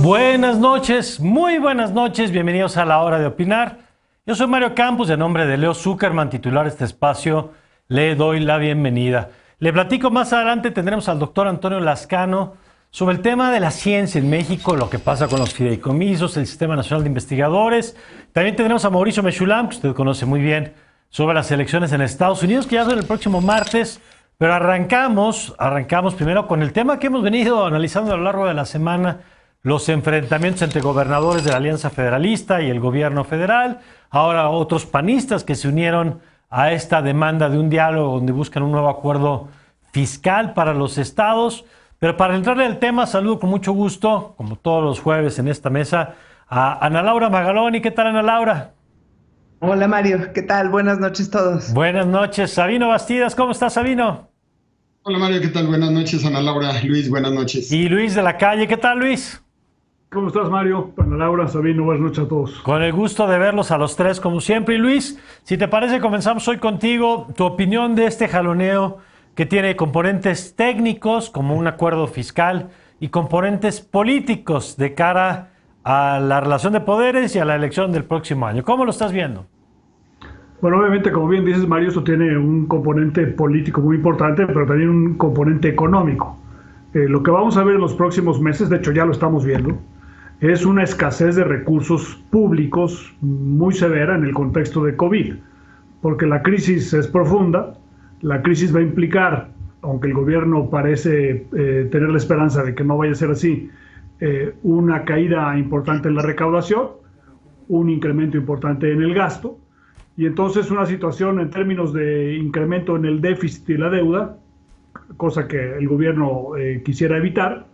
Buenas noches, muy buenas noches, bienvenidos a la hora de opinar. Yo soy Mario Campos, en nombre de Leo Zuckerman, titular de este espacio, le doy la bienvenida. Le platico más adelante, tendremos al doctor Antonio Lascano sobre el tema de la ciencia en México, lo que pasa con los fideicomisos, el Sistema Nacional de Investigadores. También tendremos a Mauricio Mechulam, que usted conoce muy bien, sobre las elecciones en Estados Unidos, que ya son el próximo martes. Pero arrancamos primero con el tema que hemos venido analizando a lo largo de la semana, los enfrentamientos entre gobernadores de la Alianza Federalista y el gobierno federal, ahora otros panistas que se unieron a esta demanda de un diálogo donde buscan un nuevo acuerdo fiscal para los estados. Pero para entrarle al tema, saludo con mucho gusto, como todos los jueves en esta mesa, a Ana Laura Magaloni. ¿Qué tal, Ana Laura? Hola Mario, ¿qué tal? Buenas noches todos. Buenas noches. Sabino Bastidas, ¿cómo estás, Sabino? Hola Mario, ¿qué tal? Buenas noches, Ana Laura, Luis, buenas noches. Y Luis de la Calle, ¿qué tal, Luis? ¿Cómo estás, Mario? Ana Laura, Sabino, buenas noches a todos. Con el gusto de verlos a los tres, como siempre. Y Luis, si te parece, comenzamos hoy contigo. Tu opinión de este jaloneo que tiene componentes técnicos, como un acuerdo fiscal, y componentes políticos de cara a la relación de poderes y a la elección del próximo año. ¿Cómo lo estás viendo? Bueno, obviamente, como bien dices, Mario, esto tiene un componente político muy importante, pero también un componente económico. Lo que vamos a ver en los próximos meses, de hecho ya lo estamos viendo, es una escasez de recursos públicos muy severa en el contexto de COVID, porque la crisis es profunda, la crisis va a implicar, aunque el gobierno parece tener la esperanza de que no vaya a ser así, una caída importante en la recaudación, un incremento importante en el gasto, y entonces una situación en términos de incremento en el déficit y la deuda, cosa que el gobierno quisiera evitar,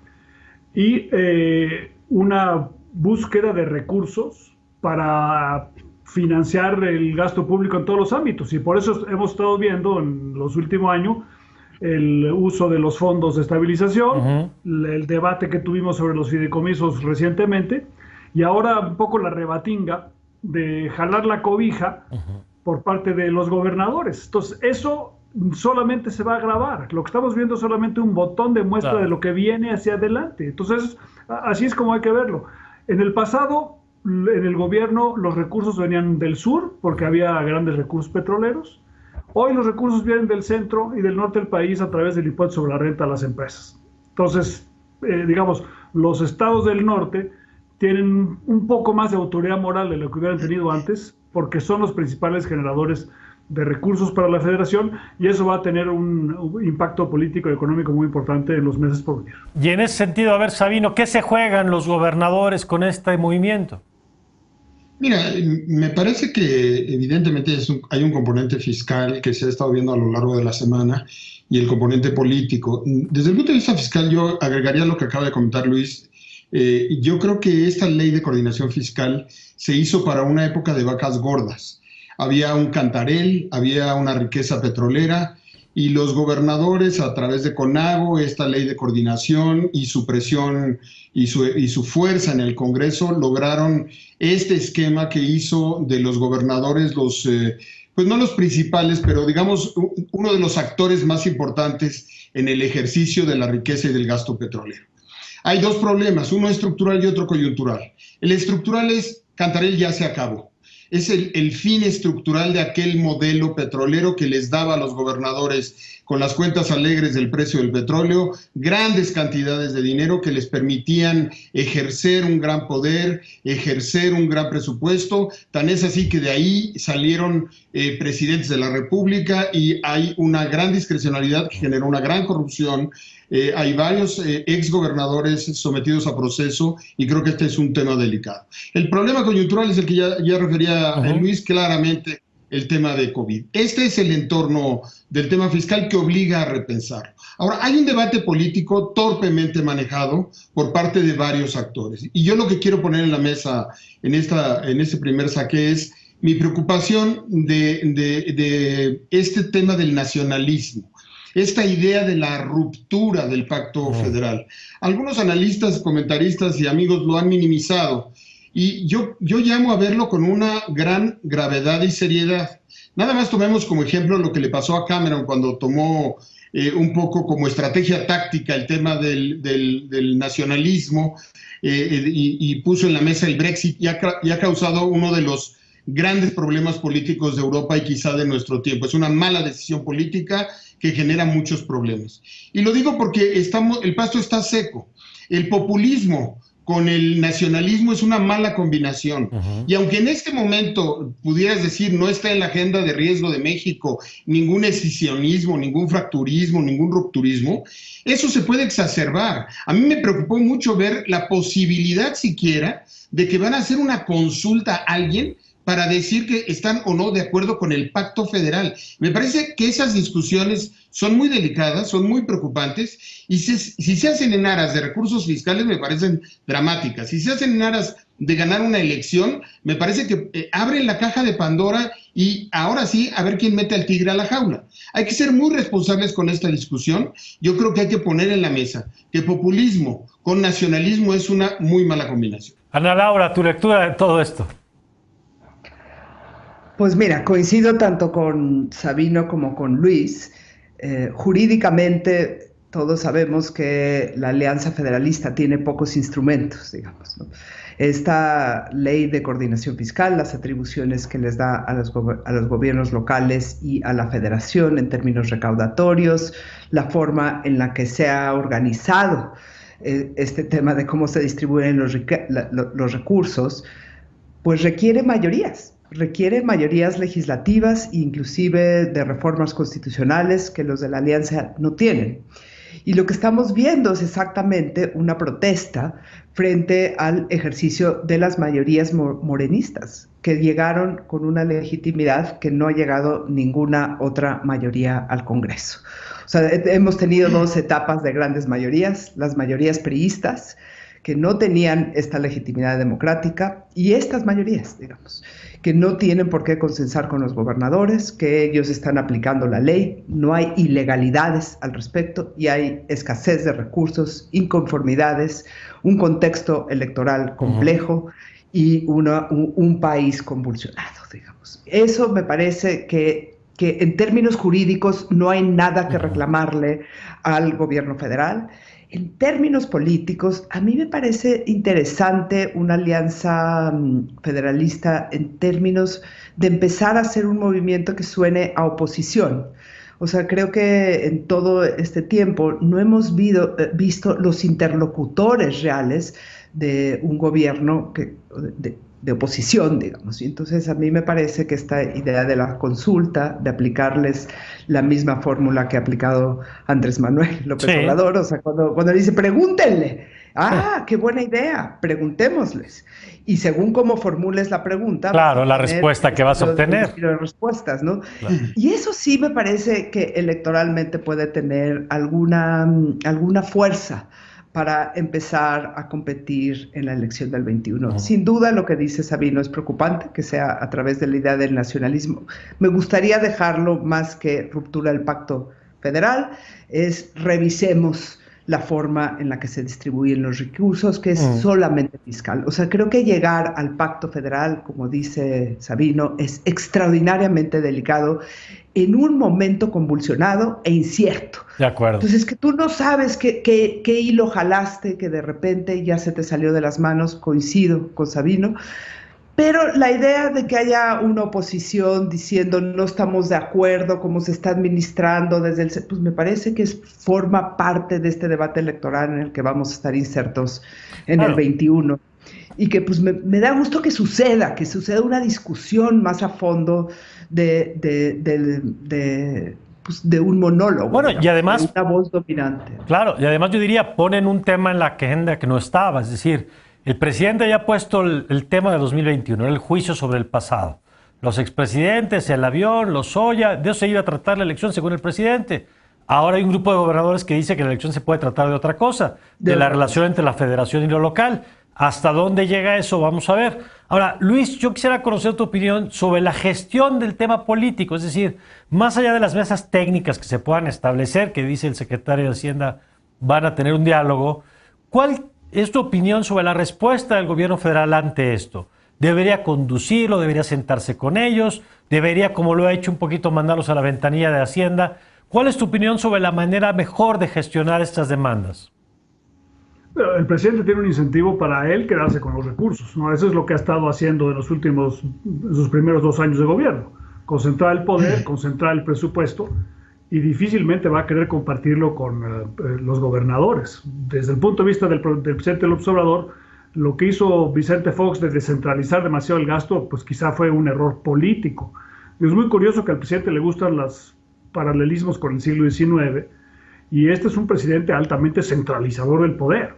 y una búsqueda de recursos para financiar el gasto público en todos los ámbitos. Y por eso hemos estado viendo en los últimos años el uso de los fondos de estabilización, el debate que tuvimos sobre los fideicomisos recientemente, y ahora un poco la rebatinga de jalar la cobija por parte de los gobernadores. Entonces, eso solamente se va a agravar. Lo que estamos viendo es solamente un botón de muestra de lo que viene hacia adelante. Entonces, así es como hay que verlo. En el pasado, en el gobierno, los recursos venían del sur, porque había grandes recursos petroleros. Hoy los recursos vienen del centro y del norte del país a través del impuesto sobre la renta a las empresas. Entonces, digamos, los estados del norte tienen un poco más de autoridad moral de lo que hubieran tenido antes, porque son los principales generadores de recursos para la federación, y eso va a tener un impacto político y económico muy importante en los meses por venir. Y en ese sentido, a ver, Sabino, ¿qué se juegan los gobernadores con este movimiento? Mira, me parece que evidentemente hay un componente fiscal que se ha estado viendo a lo largo de la semana y el componente político. Desde el punto de vista fiscal, yo agregaría lo que acaba de comentar Luis. Yo creo que esta ley de coordinación fiscal se hizo para una época de vacas gordas. Había un cantarel, había una riqueza petrolera y los gobernadores a través de CONAGO, esta ley de coordinación y su presión y su fuerza en el Congreso lograron este esquema que hizo de los gobernadores pues no los principales, pero digamos uno de los actores más importantes en el ejercicio de la riqueza y del gasto petrolero. Hay dos problemas, uno estructural y otro coyuntural. El estructural es, Cantarell ya se acabó. Es el fin estructural de aquel modelo petrolero que les daba a los gobernadores, con las cuentas alegres del precio del petróleo, grandes cantidades de dinero que les permitían ejercer un gran poder, ejercer un gran presupuesto. Tan es así que de ahí salieron presidentes de la República y hay una gran discrecionalidad que generó una gran corrupción. Hay varios exgobernadores sometidos a proceso y creo que este es un tema delicado. El problema coyuntural es el que ya refería Luis, claramente el tema de COVID. Este es el entorno del tema fiscal que obliga a repensar. Ahora, hay un debate político torpemente manejado por parte de varios actores. Y yo lo que quiero poner en la mesa en este primer saque es mi preocupación de este tema del nacionalismo. Esta idea de la ruptura del pacto federal. Algunos analistas, comentaristas y amigos lo han minimizado y yo llamo a verlo con una gran gravedad y seriedad. Nada más tomemos como ejemplo lo que le pasó a Cameron cuando tomó un poco como estrategia táctica el tema del nacionalismo y puso en la mesa el Brexit y ha causado uno de los grandes problemas políticos de Europa y quizá de nuestro tiempo. Es una mala decisión política que genera muchos problemas. Y lo digo porque el pasto está seco. El populismo con el nacionalismo es una mala combinación. Y aunque en este momento pudieras decir no está en la agenda de riesgo de México ningún escisionismo, ningún fracturismo, ningún rupturismo, eso se puede exacerbar. A mí me preocupó mucho ver la posibilidad siquiera de que van a hacer una consulta a alguien para decir que están o no de acuerdo con el pacto federal. Me parece que esas discusiones son muy delicadas, son muy preocupantes, y si se hacen en aras de recursos fiscales me parecen dramáticas. Si se hacen en aras de ganar una elección, me parece que abren la caja de Pandora y ahora sí, a ver quién mete al tigre a la jaula. Hay que ser muy responsables con esta discusión. Yo creo que hay que poner en la mesa que populismo con nacionalismo es una muy mala combinación. Ana Laura, tu lectura de todo esto. Pues mira, coincido tanto con Sabino como con Luis. Jurídicamente todos sabemos que la Alianza Federalista tiene pocos instrumentos, digamos, ¿no? Esta ley de coordinación fiscal, las atribuciones que les da a los gobiernos locales y a la federación en términos recaudatorios, la forma en la que se ha organizado este tema de cómo se distribuyen los recursos, pues requiere mayorías legislativas e inclusive de reformas constitucionales que los de la Alianza no tienen. Y lo que estamos viendo es exactamente una protesta frente al ejercicio de las mayorías morenistas, que llegaron con una legitimidad que no ha llegado ninguna otra mayoría al Congreso. O sea, hemos tenido dos etapas de grandes mayorías, las mayorías priistas, que no tenían esta legitimidad democrática, y estas mayorías, digamos, que no tienen por qué consensar con los gobernadores, que ellos están aplicando la ley, no hay ilegalidades al respecto y hay escasez de recursos, inconformidades, un contexto electoral complejo y un país convulsionado, digamos. Eso me parece que en términos jurídicos no hay nada que reclamarle al gobierno federal. En términos políticos, a mí me parece interesante una alianza federalista en términos de empezar a hacer un movimiento que suene a oposición. O sea, creo que en todo este tiempo no hemos visto los interlocutores reales de un gobierno de oposición, digamos. Y entonces a mí me parece que esta idea de la consulta, de aplicarles la misma fórmula que ha aplicado Andrés Manuel López Obrador, o sea, cuando dice pregúntenle, qué buena idea, preguntémosles. Y según cómo formules la pregunta, claro, la respuesta que vas a obtener. Respuestas, ¿no? Claro. Y eso sí me parece que electoralmente puede tener alguna fuerza para empezar a competir en la elección del 21. Sin duda lo que dice Sabino es preocupante, que sea a través de la idea del nacionalismo. Me gustaría dejarlo más que ruptura del pacto federal, es revisemos la forma en la que se distribuyen los recursos, que es solamente fiscal. O sea, creo que llegar al pacto federal, como dice Sabino, es extraordinariamente delicado en un momento convulsionado e incierto. De acuerdo. Entonces, que tú no sabes qué hilo jalaste, que de repente ya se te salió de las manos, coincido con Sabino, pero la idea de que haya una oposición diciendo no estamos de acuerdo cómo se está administrando desde pues me parece que forma parte de este debate electoral en el que vamos a estar insertos en el 21. Y que pues me da gusto que suceda una discusión más a fondo de un monólogo. Bueno, digamos, y además, de una voz dominante. Claro, y además yo diría, ponen un tema en la agenda que no estaba, es decir, el presidente ya ha puesto el tema de 2021, el juicio sobre el pasado. Los expresidentes, el avión, los Oya, de eso se iba a tratar la elección según el presidente. Ahora hay un grupo de gobernadores que dice que la elección se puede tratar de otra cosa, de la relación entre la federación y lo local. ¿Hasta dónde llega eso? Vamos a ver. Ahora, Luis, yo quisiera conocer tu opinión sobre la gestión del tema político, es decir, más allá de las mesas técnicas que se puedan establecer, que dice el secretario de Hacienda, van a tener un diálogo. ¿Cuál es tu opinión sobre la respuesta del gobierno federal ante esto? ¿Debería conducirlo? ¿Debería sentarse con ellos? ¿Debería, como lo ha hecho un poquito, mandarlos a la ventanilla de Hacienda? ¿Cuál es tu opinión sobre la manera mejor de gestionar estas demandas? Pero el presidente tiene un incentivo para él quedarse con los recursos, ¿no? Eso es lo que ha estado haciendo en sus primeros 2 años de gobierno. Concentrar el poder, concentrar el presupuesto, y difícilmente va a querer compartirlo con los gobernadores. Desde el punto de vista del presidente López Obrador, lo que hizo Vicente Fox de descentralizar demasiado el gasto, pues quizá fue un error político. Y es muy curioso que al presidente le gustan los paralelismos con el siglo XIX, y este es un presidente altamente centralizador del poder,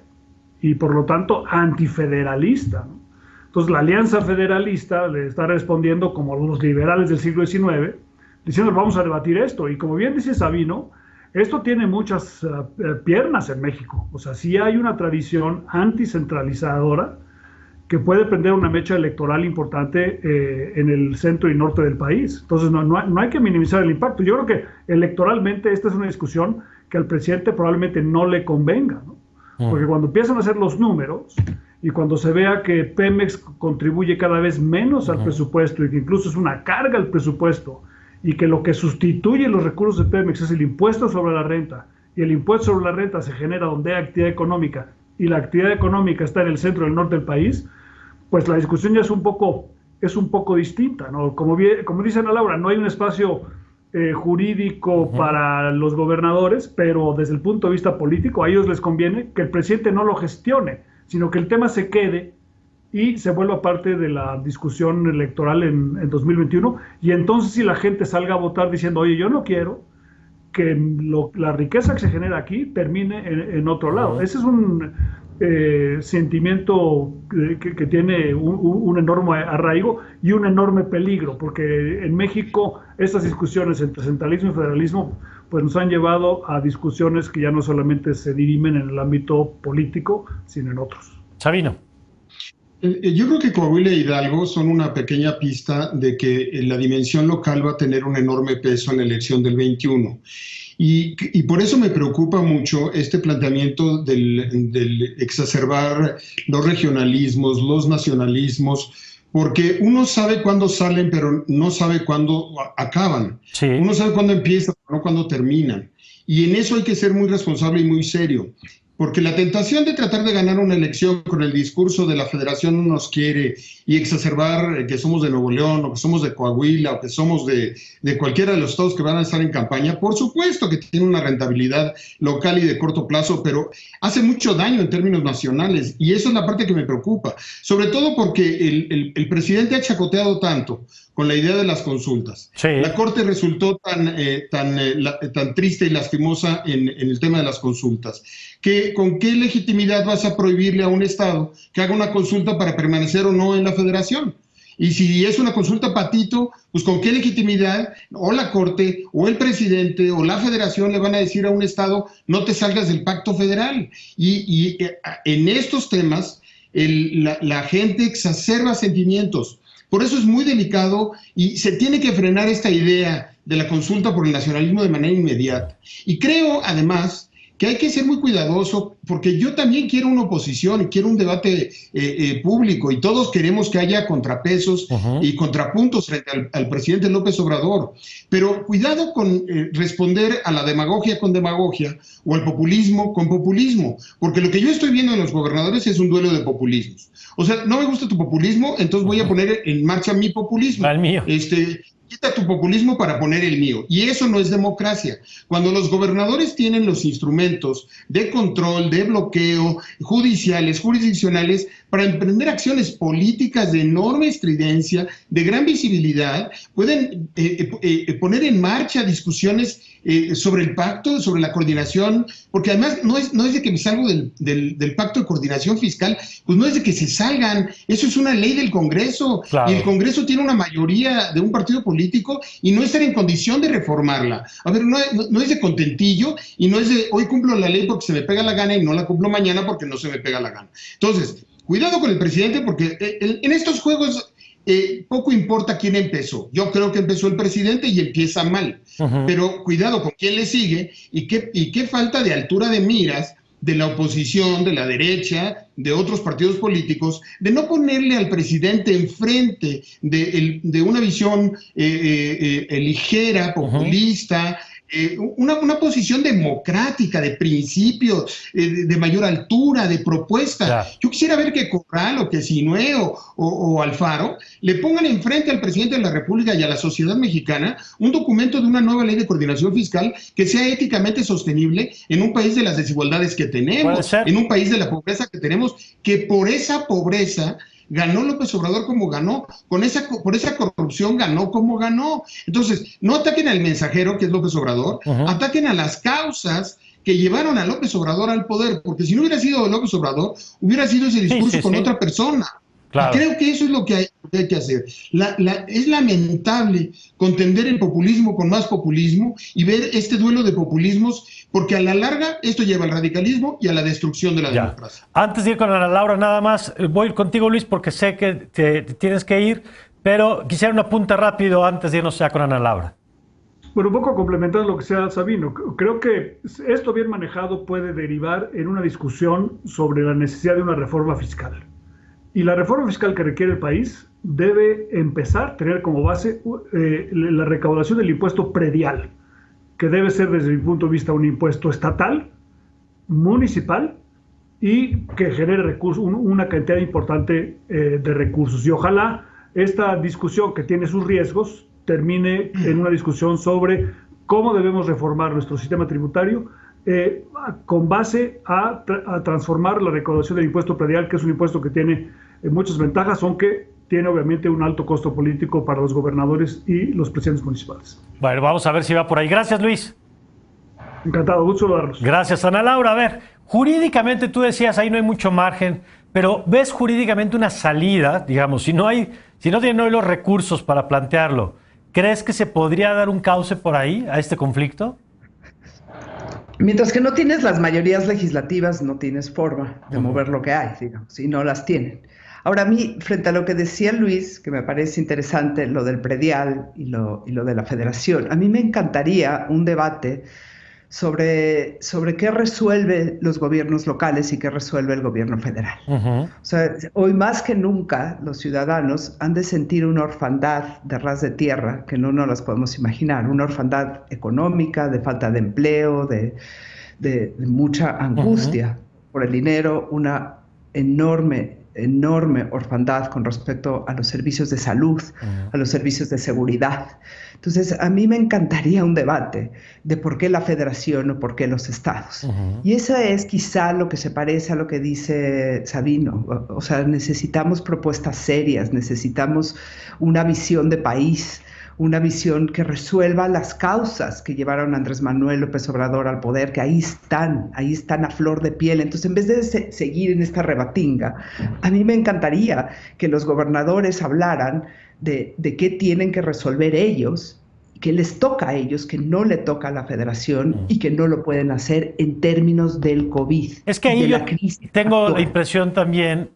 y por lo tanto antifederalista, ¿no? Entonces la Alianza Federalista le está respondiendo como los liberales del siglo XIX, diciendo vamos a debatir esto, y como bien dice Sabino, esto tiene muchas piernas en México. O sea, sí hay una tradición anticentralizadora que puede prender una mecha electoral importante en el centro y norte del país. Entonces no hay que minimizar el impacto. Yo creo que electoralmente esta es una discusión que al presidente probablemente no le convenga, ¿no? Porque cuando empiezan a hacer los números y cuando se vea que Pemex contribuye cada vez menos al presupuesto y que incluso es una carga al presupuesto, y que lo que sustituye los recursos de Pemex es el impuesto sobre la renta, y el impuesto sobre la renta se genera donde hay actividad económica, y la actividad económica está en el centro y el norte del país, pues la discusión ya es un poco distinta, ¿no? Como dice Ana Laura, no hay un espacio jurídico para los gobernadores, pero desde el punto de vista político a ellos les conviene que el presidente no lo gestione, sino que el tema se quede y se vuelva parte de la discusión electoral en 2021, y entonces si la gente salga a votar diciendo, oye, yo no quiero que la riqueza que se genera aquí termine en otro lado. Ese es un sentimiento que tiene un enorme arraigo y un enorme peligro, porque en México estas discusiones entre centralismo y federalismo pues nos han llevado a discusiones que ya no solamente se dirimen en el ámbito político, sino en otros. Sabino. Yo creo que Coahuila e Hidalgo son una pequeña pista de que la dimensión local va a tener un enorme peso en la elección del 21. Y por eso me preocupa mucho este planteamiento del exacerbar los regionalismos, los nacionalismos, porque uno sabe cuándo salen, pero no sabe cuándo acaban. Sí. Uno sabe cuándo empiezan, pero no cuándo terminan. Y en eso hay que ser muy responsable y muy serio. Porque la tentación de tratar de ganar una elección con el discurso de la federación no nos quiere y exacerbar que somos de Nuevo León o que somos de Coahuila o que somos de cualquiera de los estados que van a estar en campaña, por supuesto que tiene una rentabilidad local y de corto plazo, pero hace mucho daño en términos nacionales, y eso es la parte que me preocupa, sobre todo porque el presidente ha chacoteado tanto con la idea de las consultas. Sí. La Corte resultó tan triste y lastimosa en el tema de las consultas, que con qué legitimidad vas a prohibirle a un estado que haga una consulta para permanecer o no en la federación. Y si es una consulta patito, pues con qué legitimidad o la Corte o el presidente o la federación le van a decir a un estado no te salgas del pacto federal. Y en estos temas la gente exacerba sentimientos. Por eso es muy delicado y se tiene que frenar esta idea de la consulta por el nacionalismo de manera inmediata. Y creo, además, que hay que ser muy cuidadoso, porque yo también quiero una oposición y quiero un debate público, y todos queremos que haya contrapesos y contrapuntos frente al presidente López Obrador. Pero cuidado con responder a la demagogia con demagogia o al populismo con populismo, porque lo que yo estoy viendo en los gobernadores es un duelo de populismos. O sea, no me gusta tu populismo, entonces voy a poner en marcha mi populismo. El mío. Quita tu populismo para poner el mío. Y eso no es democracia. Cuando los gobernadores tienen los instrumentos de control, de bloqueo, judiciales, jurisdiccionales, para emprender acciones políticas de enorme estridencia, de gran visibilidad, pueden poner en marcha discusiones sobre el pacto, sobre la coordinación, porque además no es de que me salgo del pacto de coordinación fiscal, pues no es de que se salgan, eso es una ley del Congreso, claro. Y el Congreso tiene una mayoría de un partido político y no estar en condición de reformarla. A ver, no es de contentillo y no es de hoy cumplo la ley porque se me pega la gana y no la cumplo mañana porque no se me pega la gana. Entonces, cuidado con el presidente, porque en estos juegos poco importa quién empezó. Yo creo que empezó el presidente y empieza mal. Pero cuidado con quién le sigue y qué falta de altura de miras de la oposición, de la derecha, de otros partidos políticos, de no ponerle al presidente enfrente de una visión ligera, populista, una posición democrática, de principios, de mayor altura, de propuesta. Claro. Yo quisiera ver que Corral o que Sinué o Alfaro le pongan enfrente al presidente de la República y a la sociedad mexicana un documento de una nueva ley de coordinación fiscal que sea éticamente sostenible en un país de las desigualdades que tenemos, en un país de la pobreza que tenemos, que por esa pobreza ganó López Obrador como ganó, por esa corrupción ganó como ganó. Entonces, no ataquen al mensajero, que es López Obrador, ataquen a las causas que llevaron a López Obrador al poder, porque si no hubiera sido López Obrador, hubiera sido ese discurso con otra persona. Claro. Creo que eso es lo que hay que hacer. Es lamentable contender el populismo con más populismo y ver este duelo de populismos, porque a la larga esto lleva al radicalismo y a la destrucción de la democracia. Antes de ir con Ana Laura, nada más, voy contigo, Luis, porque sé que te tienes que ir, pero quisiera un apunte rápido antes de irnos ya con Ana Laura. Bueno, un poco complementar lo que sea Sabino. Creo que esto bien manejado puede derivar en una discusión sobre la necesidad de una reforma fiscal. Y la reforma fiscal que requiere el país debe empezar a tener como base la recaudación del impuesto predial, que debe ser desde mi punto de vista un impuesto estatal, municipal y que genere recursos, una cantidad importante de recursos. Y ojalá esta discusión, que tiene sus riesgos, termine en una discusión sobre cómo debemos reformar nuestro sistema tributario con base a transformar la recaudación del impuesto predial, que es un impuesto que tiene muchas ventajas, aunque tiene obviamente un alto costo político para los gobernadores y los presidentes municipales. Bueno, vamos a ver si va por ahí. Gracias, Luis. Encantado, gusto saludarlos. Gracias, Ana Laura. A ver, jurídicamente tú decías, ahí no hay mucho margen, pero ¿ves jurídicamente una salida? Digamos, si no tienen hoy los recursos para plantearlo, ¿crees que se podría dar un cauce por ahí a este conflicto? Mientras que no tienes las mayorías legislativas, no tienes forma de mover lo que hay, digamos, y no las tienen. Ahora, a mí, frente a lo que decía Luis, que me parece interesante, lo del predial y lo de la federación, a mí me encantaría un debate sobre qué resuelve los gobiernos locales y qué resuelve el gobierno federal. O sea, hoy más que nunca los ciudadanos han de sentir una orfandad de ras de tierra que no nos las podemos imaginar, una orfandad económica, de falta de empleo, de mucha angustia por el dinero, una enorme orfandad con respecto a los servicios de salud, a los servicios de seguridad. Entonces, a mí me encantaría un debate de por qué la federación o por qué los estados. Y eso es quizá lo que se parece a lo que dice Sabino. O sea, necesitamos propuestas serias, necesitamos una visión de país, una visión que resuelva las causas que llevaron a Andrés Manuel López Obrador al poder, que ahí están a flor de piel. Entonces, en vez de seguir en esta rebatinga, a mí me encantaría que los gobernadores hablaran de qué tienen que resolver ellos, qué les toca a ellos, que no le toca a la federación y que no lo pueden hacer en términos del COVID. Es que ahí yo tengo la impresión también,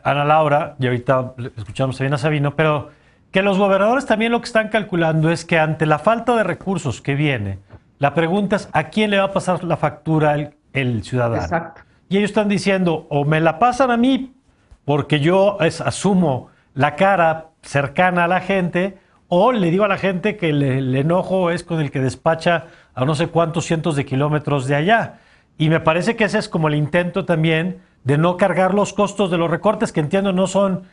Ana Laura, y ahorita escuchamos también a Sabino, pero que los gobernadores también lo que están calculando es que ante la falta de recursos que viene, la pregunta es ¿a quién le va a pasar la factura el ciudadano? Exacto. Y ellos están diciendo, o me la pasan a mí porque yo asumo la cara cercana a la gente, o le digo a la gente que el enojo es con el que despacha a no sé cuántos cientos de kilómetros de allá. Y me parece que ese es como el intento también de no cargar los costos de los recortes, que entiendo no son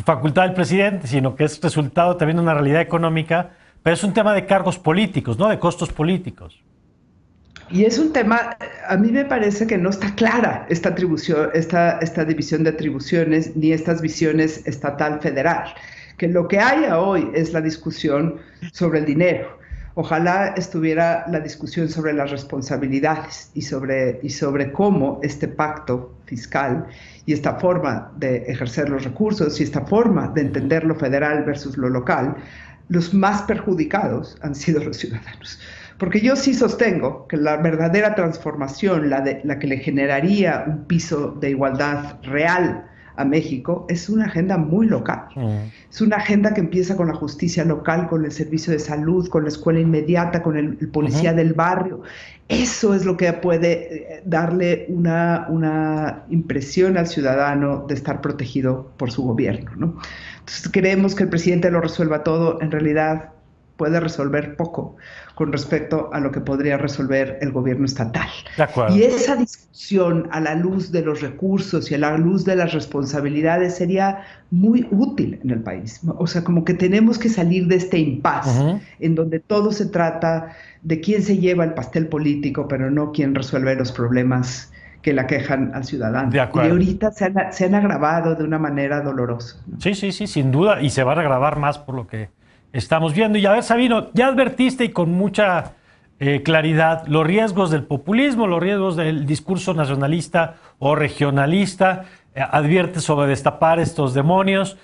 facultad del presidente, sino que es resultado también de una realidad económica, pero es un tema de cargos políticos, ¿no? De costos políticos. Y es un tema, a mí me parece que no está clara esta división de atribuciones ni estas visiones estatal-federal, que lo que hay hoy es la discusión sobre el dinero. Ojalá estuviera la discusión sobre las responsabilidades y sobre cómo este pacto fiscal y esta forma de ejercer los recursos y esta forma de entender lo federal versus lo local, los más perjudicados han sido los ciudadanos. Porque yo sí sostengo que la verdadera transformación, la que le generaría un piso de igualdad real a México, es una agenda muy local. Es una agenda que empieza con la justicia local, con el servicio de salud, con la escuela inmediata, con el policía del barrio. Eso es lo que puede darle una impresión al ciudadano de estar protegido por su gobierno, ¿no? Entonces creemos que el presidente lo resuelva todo. En realidad puede resolver poco con respecto a lo que podría resolver el gobierno estatal. De acuerdo. Y esa discusión a la luz de los recursos y a la luz de las responsabilidades sería muy útil en el país. O sea, como que tenemos que salir de este impasse en donde todo se trata de quién se lleva el pastel político, pero no quién resuelve los problemas que le aquejan al ciudadano. De acuerdo. Y ahorita se han agravado de una manera dolorosa, ¿no? Sí, sin duda, y se van a agravar más por lo que estamos viendo. Y a ver, Sabino, ya advertiste y con mucha claridad los riesgos del populismo, los riesgos del discurso nacionalista o regionalista, adviertes sobre destapar estos demonios,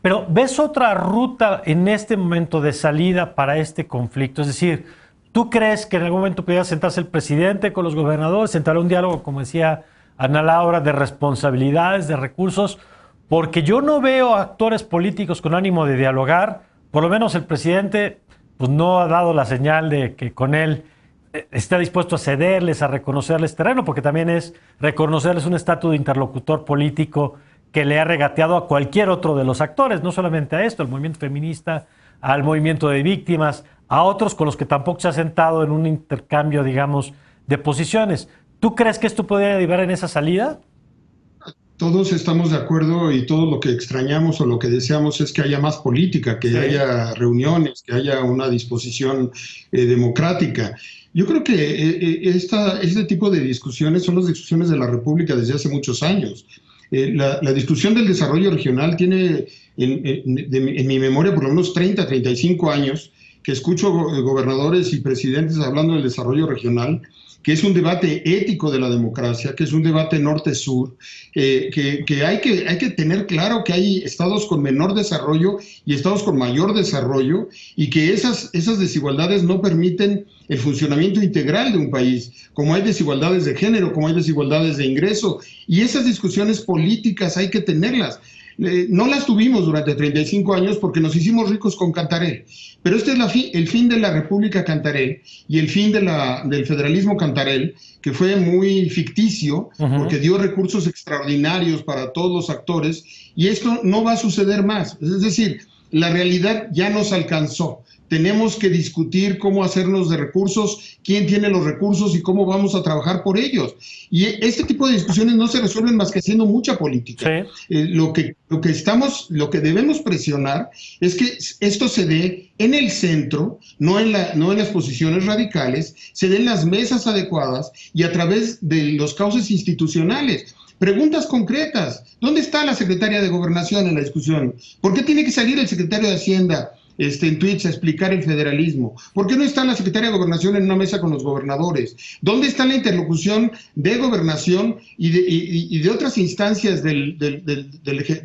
pero ¿ves otra ruta en este momento de salida para este conflicto? Es decir, ¿tú crees que en algún momento pudiera sentarse el presidente con los gobernadores, sentar un diálogo, como decía Ana Laura, de responsabilidades, de recursos? Porque yo no veo actores políticos con ánimo de dialogar. Por lo menos el presidente pues, no ha dado la señal de que con él está dispuesto a cederles, a reconocerles terreno, porque también es reconocerles un estatus de interlocutor político que le ha regateado a cualquier otro de los actores, no solamente a esto, al movimiento feminista, al movimiento de víctimas, a otros con los que tampoco se ha sentado en un intercambio, digamos, de posiciones. ¿Tú crees que esto podría derivar en esa salida? Todos estamos de acuerdo y todo lo que extrañamos o lo que deseamos es que haya más política, que haya reuniones, que haya una disposición democrática. Yo creo que este tipo de discusiones son las discusiones de la República desde hace muchos años. La discusión del desarrollo regional tiene en mi memoria por lo menos 30, 35 años que escucho gobernadores y presidentes hablando del desarrollo regional, que es un debate ético de la democracia, que es un debate norte-sur, que hay que tener claro que hay estados con menor desarrollo y estados con mayor desarrollo, y que esas desigualdades no permiten el funcionamiento integral de un país, como hay desigualdades de género, como hay desigualdades de ingreso, y esas discusiones políticas hay que tenerlas. No las tuvimos durante 35 años porque nos hicimos ricos con Cantarell, pero este es el fin de la República Cantarell y el fin del federalismo Cantarell, que fue muy ficticio porque dio recursos extraordinarios para todos los actores, y esto no va a suceder más. Es decir, la realidad ya nos alcanzó. Tenemos que discutir cómo hacernos de recursos, quién tiene los recursos y cómo vamos a trabajar por ellos. Y este tipo de discusiones no se resuelven más que haciendo mucha política. Sí. Lo que debemos presionar es que esto se dé en el centro, no en las posiciones radicales, se dé en las mesas adecuadas y a través de los cauces institucionales. Preguntas concretas. ¿Dónde está la secretaria de Gobernación en la discusión? ¿Por qué tiene que salir el secretario de Hacienda en Twitch a explicar el federalismo? ¿Por qué no está la secretaria de Gobernación en una mesa con los gobernadores? ¿Dónde está la interlocución de Gobernación y de otras instancias del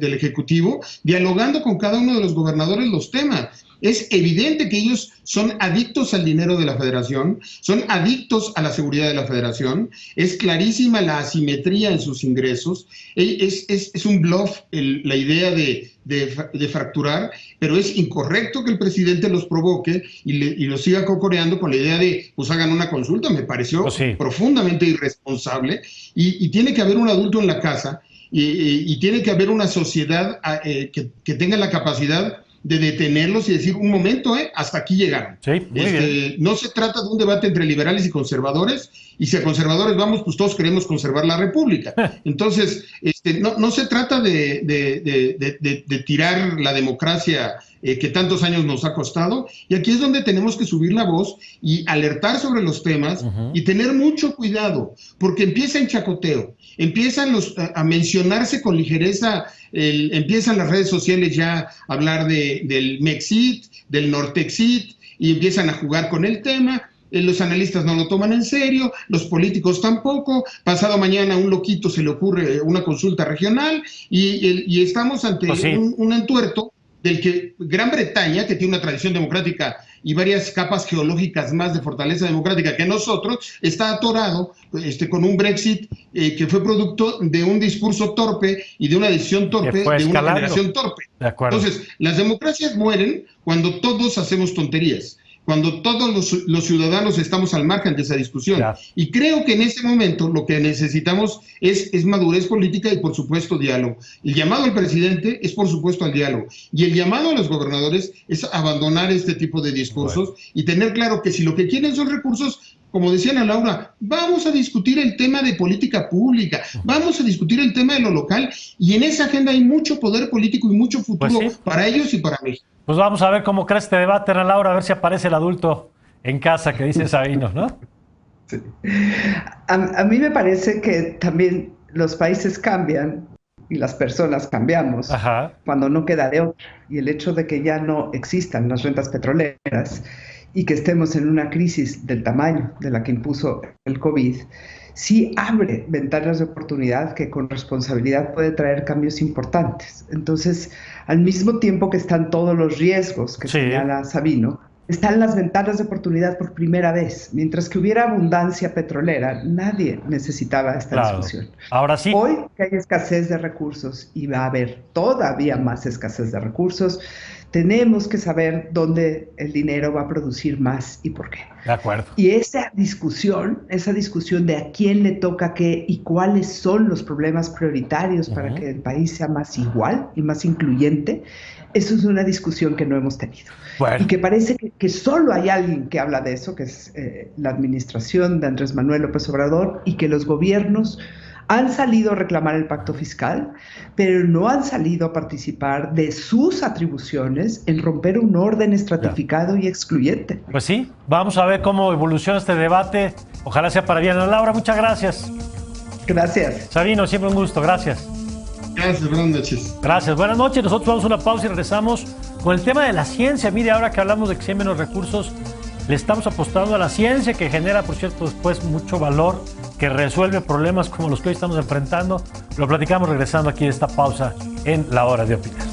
Ejecutivo, dialogando con cada uno de los gobernadores los temas? Es evidente que ellos son adictos al dinero de la federación, son adictos a la seguridad de la federación, es clarísima la asimetría en sus ingresos, es un bluff la idea de fracturar, pero es incorrecto que el presidente los provoque y los siga cocoreando con la idea de, pues hagan una consulta. Me pareció profundamente irresponsable, y tiene que haber un adulto en la casa y tiene que haber una sociedad que tenga la capacidad de detenerlos y decir, un momento, hasta aquí llegaron. Sí, no se trata de un debate entre liberales y conservadores, y si a conservadores vamos, pues todos queremos conservar la república. Entonces, no se trata de tirar la democracia que tantos años nos ha costado, y aquí es donde tenemos que subir la voz y alertar sobre los temas y tener mucho cuidado, porque empieza en chacoteo, empiezan a mencionarse con ligereza, empiezan las redes sociales ya a hablar del Mexit, del Nortexit, y empiezan a jugar con el tema. Los analistas no lo toman en serio, los políticos tampoco. Pasado mañana a un loquito se le ocurre una consulta regional, y estamos ante un entuerto del que Gran Bretaña, que tiene una tradición democrática y varias capas geológicas más de fortaleza democrática que nosotros, está atorado con un Brexit que fue producto de un discurso torpe y de una decisión torpe de una generación torpe. Entonces, las democracias mueren cuando todos hacemos tonterías. cuando todos los ciudadanos estamos al margen de esa discusión. Claro. Y creo que en este momento lo que necesitamos es madurez política y, por supuesto, diálogo. El llamado al presidente es, por supuesto, al diálogo. Y el llamado a los gobernadores es abandonar este tipo de discursos y tener claro que si lo que quieren son recursos, como decía Ana Laura, vamos a discutir el tema de política pública, vamos a discutir el tema de lo local, y en esa agenda hay mucho poder político y mucho futuro para ellos y para México. Pues vamos a ver cómo crece este debate, Ana Laura, a ver si aparece el adulto en casa, que dice Sabino, ¿no? Sí. A mí me parece que también los países cambian y las personas cambiamos cuando no queda de otra. Y el hecho de que ya no existan las rentas petroleras y que estemos en una crisis del tamaño de la que impuso el COVID, sí abre ventanas de oportunidad que con responsabilidad puede traer cambios importantes. Entonces, al mismo tiempo que están todos los riesgos que señala Sabino, están las ventanas de oportunidad por primera vez. Mientras que hubiera abundancia petrolera, nadie necesitaba esta discusión. Ahora sí. Hoy que hay escasez de recursos y va a haber todavía más escasez de recursos, tenemos que saber dónde el dinero va a producir más y por qué. De acuerdo. Y esa discusión de a quién le toca qué y cuáles son los problemas prioritarios para que el país sea más igual y más incluyente, eso es una discusión que no hemos tenido. Bueno. Y que parece que solo hay alguien que habla de eso, que es la administración de Andrés Manuel López Obrador, y que los gobiernos han salido a reclamar el pacto fiscal, pero no han salido a participar de sus atribuciones en romper un orden estratificado y excluyente. Pues sí, vamos a ver cómo evoluciona este debate. Ojalá sea para bien. Ana Laura, muchas gracias. Gracias. Sabino, siempre un gusto. Gracias. Gracias, buenas noches. Gracias, buenas noches. Nosotros vamos a una pausa y regresamos con el tema de la ciencia. Mire, ahora que hablamos de que si hay menos recursos, le estamos apostando a la ciencia, que genera, por cierto, después mucho valor, que resuelve problemas como los que hoy estamos enfrentando. Lo platicamos regresando aquí de esta pausa en La Hora de Opinar.